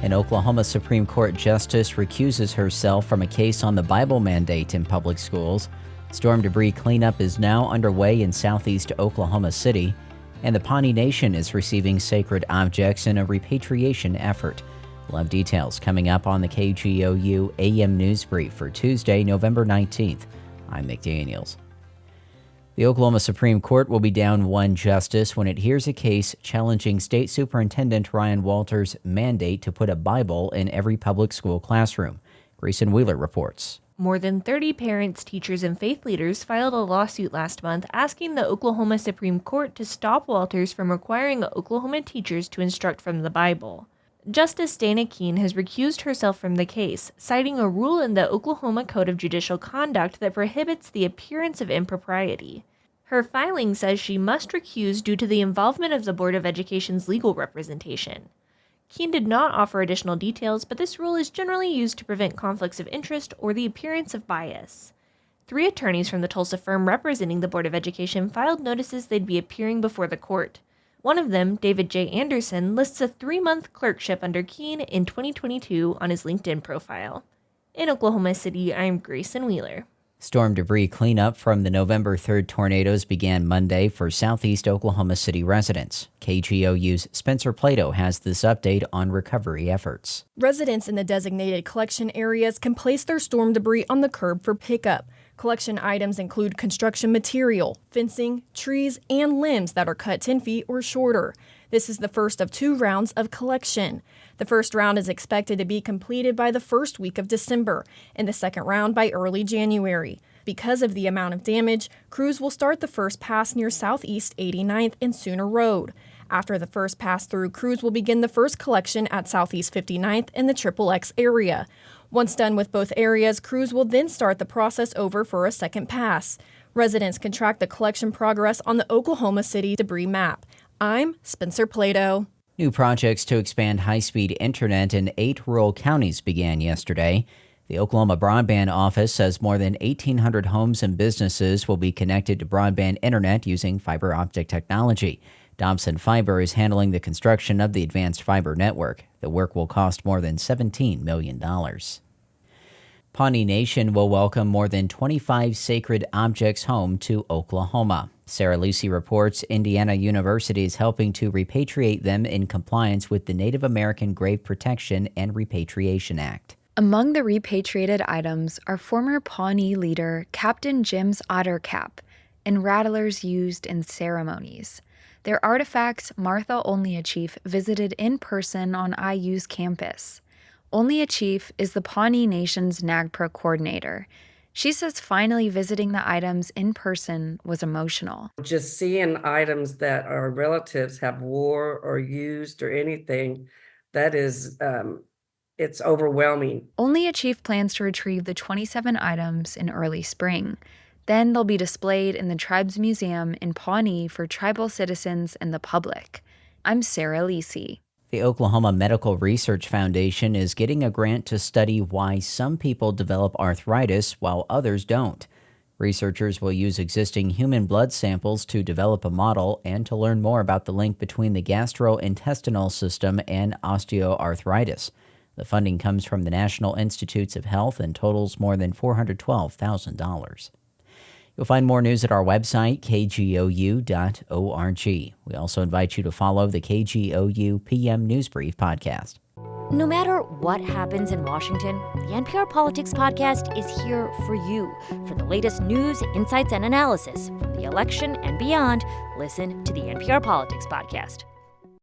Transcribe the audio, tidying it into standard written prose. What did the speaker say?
An Oklahoma Supreme Court justice recuses herself from a case on the Bible mandate in public schools. Storm debris cleanup is now underway in southeast Oklahoma City, and the Pawnee Nation is receiving sacred objects in a repatriation effort. We'll have details coming up on the KGOU AM NewsBrief for Tuesday, November 19th. I'm McDaniels. The Oklahoma Supreme Court will be down one justice when it hears a case challenging State Superintendent Ryan Walters' mandate to put a Bible in every public school classroom. Grayson Wheeler reports. More than 30 parents, teachers, and faith leaders filed a lawsuit last month asking the Oklahoma Supreme Court to stop Walters from requiring Oklahoma teachers to instruct from the Bible. Justice Dana Keene has recused herself from the case, citing a rule in the Oklahoma Code of Judicial Conduct that prohibits the appearance of impropriety. Her filing says she must recuse due to the involvement of the Board of Education's legal representation. Keene did not offer additional details, but this rule is generally used to prevent conflicts of interest or the appearance of bias. 3 attorneys from the Tulsa firm representing the Board of Education filed notices they'd be appearing before the court. One of them, David J. Anderson, lists a 3-month clerkship under Keene in 2022 on his LinkedIn profile. In Oklahoma City, I'm Grayson Wheeler. Storm debris cleanup from the November 3rd tornadoes began Monday for southeast Oklahoma City residents. KGOU's Spencer Plato has this update on recovery efforts. Residents in the designated collection areas can place their storm debris on the curb for pickup. Collection items include construction material, fencing, trees, and limbs that are cut 10 feet or shorter. This is the first of 2 rounds of collection. The first round is expected to be completed by the first week of December, and the second round by early January. Because of the amount of damage, crews will start the first pass near Southeast 89th and Sooner Road. After the first pass through, crews will begin the first collection at Southeast 59th in the XXX area. Once done with both areas, crews will then start the process over for a second pass. Residents can track the collection progress on the Oklahoma City debris map. I'm Spencer Plato. New projects to expand high-speed internet in 8 rural counties began yesterday. The Oklahoma Broadband Office says more than 1,800 homes and businesses will be connected to broadband internet using fiber optic technology. Dobson Fiber is handling the construction of the advanced fiber network. The work will cost more than $17 million. Pawnee Nation will welcome more than 25 sacred objects home to Oklahoma. Sarah Lucy reports Indiana University is helping to repatriate them in compliance with the Native American Grave Protection and Repatriation Act. Among the repatriated items are former Pawnee leader Captain Jim's otter cap and rattlers used in ceremonies. They're artifacts Martha Only a Chief visited in person on IU's campus. Only a Chief is the Pawnee Nation's NAGPRA coordinator. She says finally visiting the items in person was emotional. Just seeing items that our relatives have wore or used or anything, that is, it's overwhelming. Only a Chief plans to retrieve the 27 items in early spring. Then they'll be displayed in the Tribes Museum in Pawnee for tribal citizens and the public. I'm Sarah Lucy. The Oklahoma Medical Research Foundation is getting a grant to study why some people develop arthritis while others don't. Researchers will use existing human blood samples to develop a model and to learn more about the link between the gastrointestinal system and osteoarthritis. The funding comes from the National Institutes of Health and totals more than $412,000. You'll find more news at our website, kgou.org. We also invite you to follow the KGOU PM NewsBrief podcast. No matter what happens in Washington, the NPR Politics Podcast is here for you. For the latest news, insights, and analysis from the election and beyond, listen to the NPR Politics Podcast.